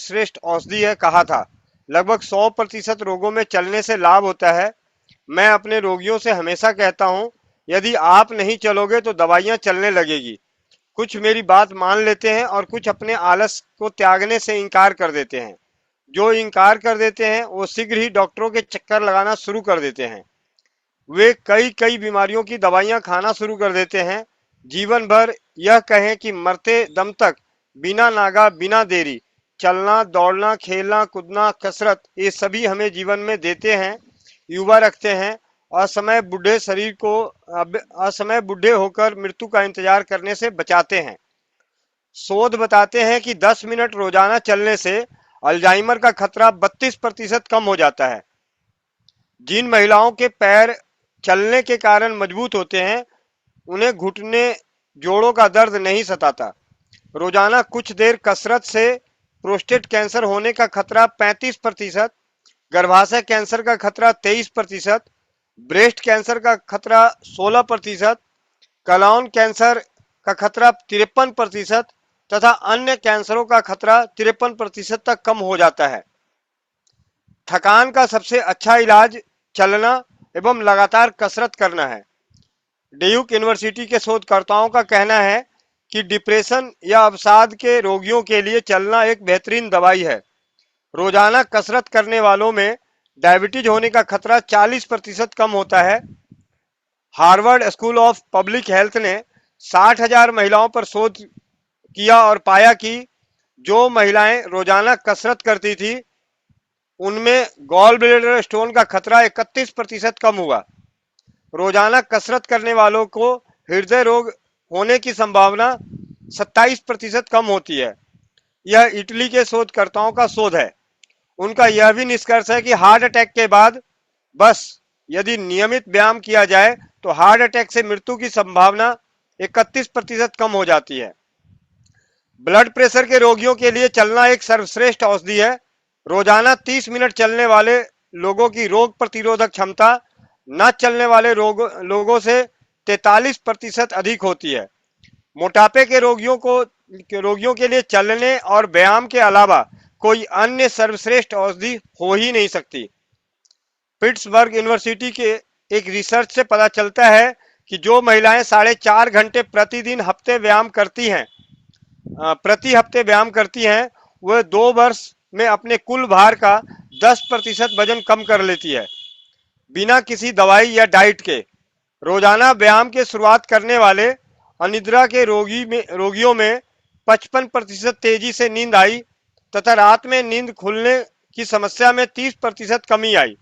सर्वश्रेष्ठ औषधि है कहा था। लगभग 100% रोगों में चलने से लाभ होता है। मैं अपने रोगियों से हमेशा कहता हूँ, यदि आप नहीं चलोगे तो दवाइयाँ चलने लगेगी। कुछ मेरी बात मान लेते हैं और कुछ अपने आलस को त्यागने से इनकार कर देते हैं। जो इनकार कर देते हैं वो शीघ्र ही डॉक्टरों के चक्कर लगाना शुरू कर देते हैं। वे कई कई बीमारियों की दवाइयां खाना शुरू कर देते हैं। जीवन भर यह कहें कि मरते दम तक बिना नागा बिना देरी चलना, दौड़ना, खेलना, कूदना, कसरत, ये सभी हमें जीवन में देते हैं, युवा रखते हैं। असमय बूढ़े शरीर को असमय बूढ़े होकर मृत्यु का इंतजार करने से बचाते हैं। शोध बताते हैं कि 10 मिनट रोजाना चलने से अल्जाइमर का खतरा 32% कम हो जाता है। जिन महिलाओं के पैर चलने के कारण मजबूत होते हैं उन्हें घुटने जोड़ों का दर्द नहीं सताता। रोजाना कुछ देर कसरत से प्रोस्टेट कैंसर होने का खतरा 35%, गर्भाशय कैंसर का खतरा 23%, ब्रेस्ट कैंसर का खतरा 16%, कलाउन कैंसर का खतरा 53% तथा अन्य कैंसरों का खतरा 53% तक कम हो जाता है। थकान का सबसे अच्छा इलाज चलना एवं लगातार कसरत करना है। ड्यूक यूनिवर्सिटी के शोधकर्ताओं का कहना है कि डिप्रेशन या अवसाद के रोगियों के लिए चलना एक बेहतरीन दवाई है। रोजाना कसरत करने वालों में डायबिटीज होने का खतरा 40% कम होता है। Harvard school of public health ने 60,000 महिलाओं पर शोध किया और पाया कि जो महिलाएं रोजाना कसरत करती थी उनमें गॉल ब्लैडर स्टोन का खतरा 31% कम हुआ। रोजाना कसरत करने वालों को हृदय रोग होने की संभावना 27% कम होती है। यह इटली के शोधकर्ताओं का शोध है। उनका यह भी निष्कर्ष है कि हार्ट अटैक के बाद बस यदि नियमित व्यायाम किया जाए तो हार्ट अटैक से मृत्यु की संभावना 31% कम हो जाती है। ब्लड प्रेशर के रोगियों के लिए चलना एक सर्वश्रेष्ठ औषधि है। रोजाना 30 मिनट चलने वाले लोगों की रोग प्रतिरोधक क्षमता न चलने वाले लोगों से 43% अधिक होती है। मोटापे के रोगियों के लिए चलने और व्यायाम के अलावा कोई अन्य सर्वश्रेष्ठ औषधि हो ही नहीं सकती। पिट्सबर्ग यूनिवर्सिटी के एक रिसर्च से पता चलता है कि जो महिलाएं 4.5 घंटे प्रति हफ्ते व्यायाम करती हैं वह 2 वर्ष में अपने कुल भार का 10% वजन कम कर लेती है, बिना किसी दवाई या डाइट के। रोजाना व्यायाम की शुरुआत करने वाले अनिद्रा के रोगियों में 55% तेजी से नींद आई तथा रात में नींद खुलने की समस्या में 30% कमी आई।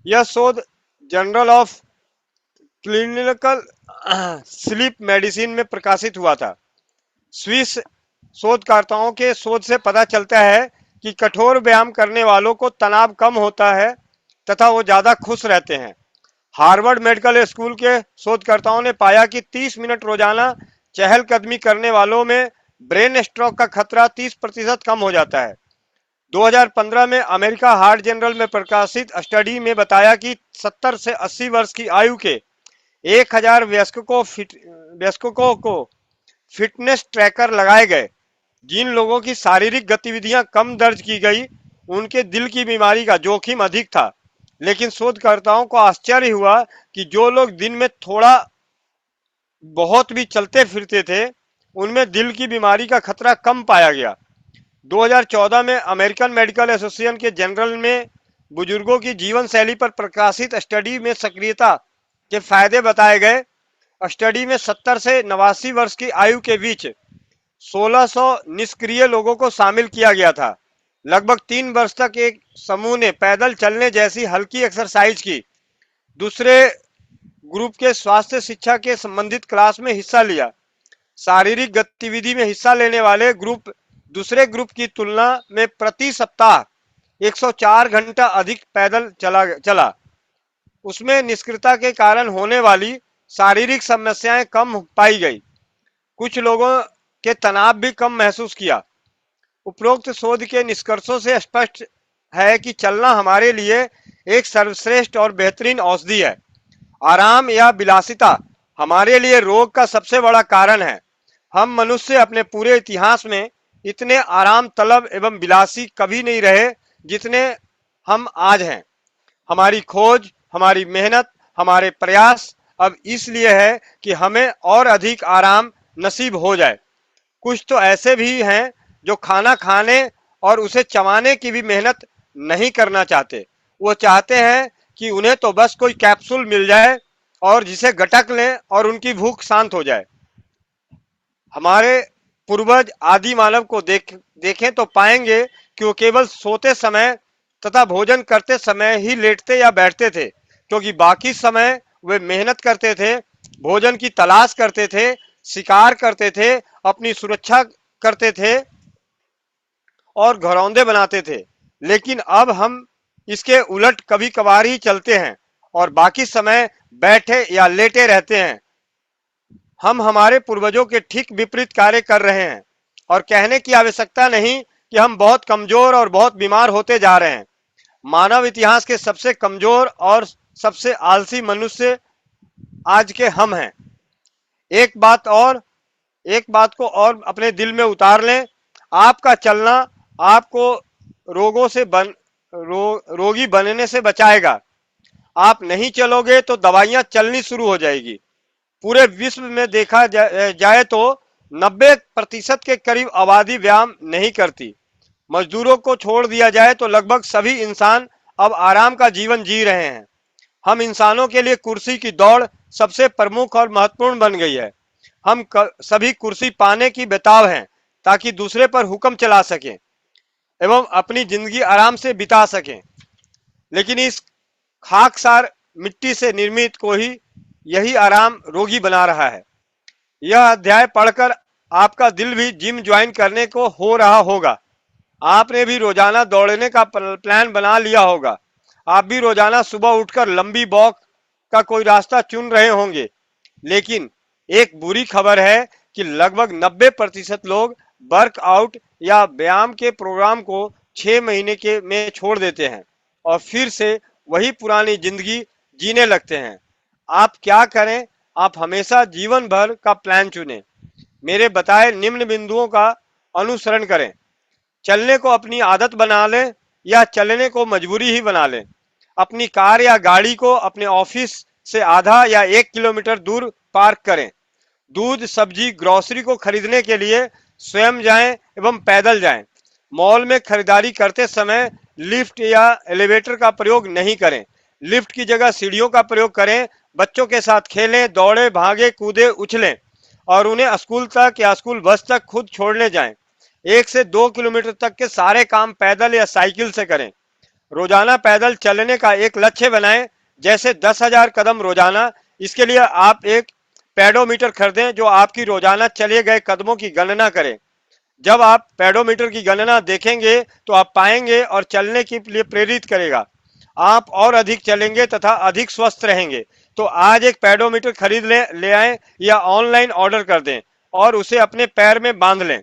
यह शोध journal of clinical sleep medicine में प्रकाशित हुआ था। स्विस शोधकर्ताओं के शोध से पता चलता है कि कठोर व्यायाम करने वालों को तनाव कम होता है तथा वो ज्यादा खुश रहते हैं। हार्वर्ड मेडिकल स्कूल के शोधकर्ताओं ने पाया कि 30 मिनट रोजाना चहलकदमी करने वालों में ब्रेन स्ट्रोक का खतरा 30% कम हो जाता है। 2015 में अमेरिका हार्ट जर्नल में प्रकाशित स्टडी में बताया कि 70 से 80 वर्ष की आयु के 1000 वयस्कों को फिटनेस ट्रैकर लगाए गए। जिन लोगों की शारीरिक गतिविधियां कम दर्ज की गई उनके दिल की बीमारी का जोखिम अधिक था। लेकिन शोधकर्ताओं को आश्चर्य हुआ कि जो लोग दिन में थोड़ा बहुत भी चलते फिरते थे उनमें दिल की बीमारी का खतरा कम पाया गया। 2014 में अमेरिकन मेडिकल एसोसिएशन के जर्नल में बुजुर्गों की जीवन शैली पर प्रकाशित स्टडी में सक्रियता के फायदे बताए गए। स्टडी में 70 से 89 वर्ष की आयु के बीच 1600 निष्क्रिय लोगों को शामिल किया गया था। लगभग 3 वर्ष तक एक समूह ने पैदल चलने जैसी हल्की एक्सरसाइज की। दूसरे ग्रुप के स्वास्थ्य शिक्षा के संबंधित क्लास में हिस्सा लिया। शारीरिक गतिविधि में हिस्सा लेने वाले ग्रुप दूसरे ग्रुप की तुलना में प्रति सप्ताह 104 घंटा अधिक पैदल चला। उसमें निष्क्रियता के कारण होने वाली शारीरिक समस्याएं कम पाई गई। कुछ लोगों के तनाव भी कम महसूस किया। उपरोक्त शोध के निष्कर्षों से स्पष्ट है कि चलना हमारे लिए एक सर्वश्रेष्ठ और बेहतरीन औषधि है। आराम या विलासिता हमारे लिए रोग का सबसे बड़ा कारण है। हम मनुष्य अपने पूरे इतिहास में इतने आराम तलब एवं विलासी कभी नहीं रहे जितने हम आज हैं। हमारी खोज, हमारी मेहनत, हमारे प्रयास अब इसलिए है कि हमें और अधिक आराम नसीब हो जाए। कुछ तो ऐसे भी हैं जो खाना खाने और उसे चबाने की भी मेहनत नहीं करना चाहते। वो चाहते हैं कि उन्हें तो बस कोई कैप्सूल मिल जाए और जिसे गटक लें और उनकी भूख शांत हो जाए। हमारे पूर्वज आदि मानव को देखें तो पाएंगे कि वो केवल सोते समय तथा भोजन करते समय ही लेटते या बैठते थे, क्योंकि बाकी समय वे मेहनत करते थे, भोजन की तलाश करते थे, शिकार करते थे, अपनी सुरक्षा करते थे और घरौंदे बनाते थे। लेकिन अब हम इसके उलट कभी कभार ही चलते हैं और बाकी समय बैठे या लेटे रहते हैं। हम हमारे पूर्वजों के ठीक विपरीत कार्य कर रहे हैं और कहने की आवश्यकता नहीं कि हम बहुत कमजोर और बहुत बीमार होते जा रहे हैं। मानव इतिहास के सबसे कमजोर और सबसे आलसी मनुष्य आज के हम हैं। एक बात और एक बात को और अपने दिल में उतार लें, आपका चलना आपको रोगों से रोगी बनने से बचाएगा। आप नहीं चलोगे तो दवाइयां चलनी शुरू हो जाएगी। पूरे विश्व में देखा जाए तो 90% के करीब आबादी व्यायाम नहीं करती। मजदूरों को छोड़ दिया जाए तो लगभग सभी इंसान अब आराम का जीवन जी रहे हैं। हम इंसानों के लिए कुर्सी की दौड़ सबसे प्रमुख और महत्वपूर्ण बन गई है। हम सभी कुर्सी पाने की बेताब हैं ताकि दूसरे पर हुक्म चला सकें एवं अपनी जिंदगी आराम से बिता सकें। लेकिन इस खाकसार मिट्टी से निर्मित को ही यही आराम रोगी बना रहा है। यह अध्याय पढ़कर आपका दिल भी जिम ज्वाइन करने को हो रहा होगा। आपने भी रोजाना दौड़ने का प्लान बना लिया होगा। आप भी रोजाना सुबह उठकर लंबी वॉक का कोई रास्ता चुन रहे होंगे। लेकिन एक बुरी खबर है कि लगभग 90% लोग वर्कआउट या व्यायाम के प्रोग्राम को 6 महीने के में छोड़ देते हैं और फिर से वही पुरानी जिंदगी जीने लगते हैं। आप क्या करें? आप हमेशा जीवन भर का प्लान चुनें। मेरे बताए निम्न बिंदुओं का अनुसरण करें। चलने को अपनी आदत बना लें या चलने को मजबूरी ही बना लें। अपनी कार या गाड़ी को अपने ऑफिस से आधा या 1 किलोमीटर दूर पार्क करें। दूध, सब्जी, ग्रोसरी को खरीदने के लिए स्वयं जाएं एवं पैदल जाएं। मॉल में खरीदारी करते समय लिफ्ट या एलिवेटर का प्रयोग नहीं करें। लिफ्ट की जगह सीढ़ियों का प्रयोग करें। बच्चों के साथ खेलें, दौड़े, भागे, कूदे, उछलें और उन्हें स्कूल तक या स्कूल बस तक खुद छोड़ने जाएं। 1 से 2 किलोमीटर तक के सारे काम पैदल या साइकिल से करें। रोजाना पैदल चलने का एक लक्ष्य बनाएं, जैसे 10,000 कदम रोजाना। इसके लिए आप एक पेडोमीटर खरीदें जो आपकी रोजाना चले गए कदमों की गणना करे। जब आप पेडोमीटर की गणना देखेंगे तो आप पाएंगे और चलने के लिए प्रेरित करेगा। आप और अधिक चलेंगे तथा अधिक स्वस्थ रहेंगे। तो आज एक पेडोमीटर खरीद ले आएं या ऑनलाइन ऑर्डर कर दें और उसे अपने पैर में बांध लें।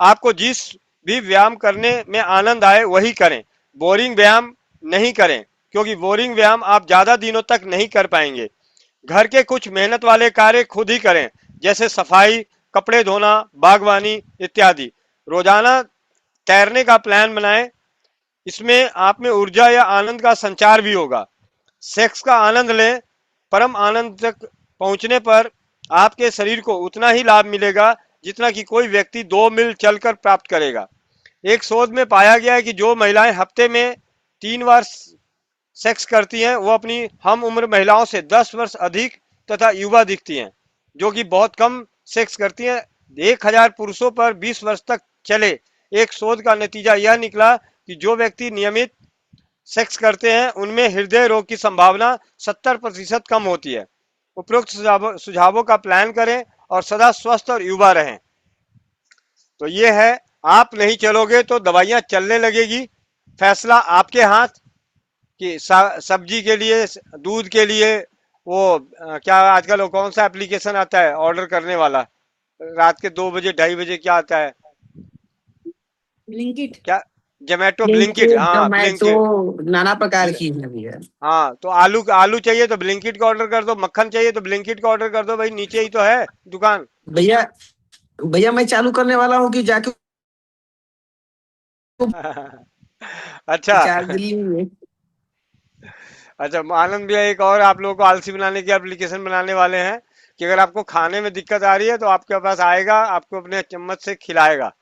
आपको जिस भी व्यायाम करने में आनंद आए वही करें। बोरिंग व्यायाम नहीं करें, क्योंकि बोरिंग व्यायाम आप ज्यादा दिनों तक नहीं कर पाएंगे। घर के कुछ मेहनत वाले कार्य खुद ही करें, जैसे सफाई, कपड़े धोना, बागवानी इत्यादि। रोजाना तैरने का प्लान बनाएं। इसमें आप में ऊर्जा या आनंद का संचार भी होगा। सेक्स का आनंद लें। परम आनंद तक पहुंचने पर आपके शरीर को उतना ही लाभ मिलेगा जितना कि कोई व्यक्ति 2 मील चलकर प्राप्त करेगा। एक शोध में पाया गया है कि जो महिलाएं हफ्ते में 3 बार सेक्स करती हैं वो अपनी हम उम्र महिलाओं से 10 वर्ष अधिक तथा युवा दिखती हैं, जो कि बहुत कम सेक्स करती हैं। 1,000 पुरुषों पर 20 वर्ष तक चले एक शोध का नतीजा यह निकला कि जो व्यक्ति नियमित सेक्स करते हैं उनमें हृदय रोग की संभावना 70% कम होती है। उपरोक्त सुझावों का प्लान करें और सदा स्वस्थ और युवा रहें। तो ये है, आप नहीं चलोगे तो दवाइयां चलने लगेगी। फैसला आपके हाथ कि सब्जी के लिए, दूध के लिए वो क्या आजकल वो कौन सा एप्लीकेशन आता है ऑर्डर करने वाला, रात के 2 बजे 2:30 बजे क्या आता है, ब्लिंकिट, क्या, जोमेटो, ब्लिंकिट। ब्लिंकिट, हाँ ब्लिंकिट। जोमेटो, नाना प्रकार की है भैया। हाँ तो आलू आलू चाहिए तो ब्लिंकिट का ऑर्डर कर दो, मक्खन चाहिए तो ब्लिंकिट का ऑर्डर कर दो, भाई नीचे ही तो है दुकान। भैया भैया मैं चालू करने वाला हूँ कि जाके अच्छा। चार दिल्ली में। अच्छा, आनंद भैया, एक और आप लोगों को आलसी बनाने की एप्लीकेशन बनाने वाले हैं कि अगर आपको खाने में दिक्कत आ रही है तो आपके पास आएगा, आपको अपने चम्मच से खिलाएगा।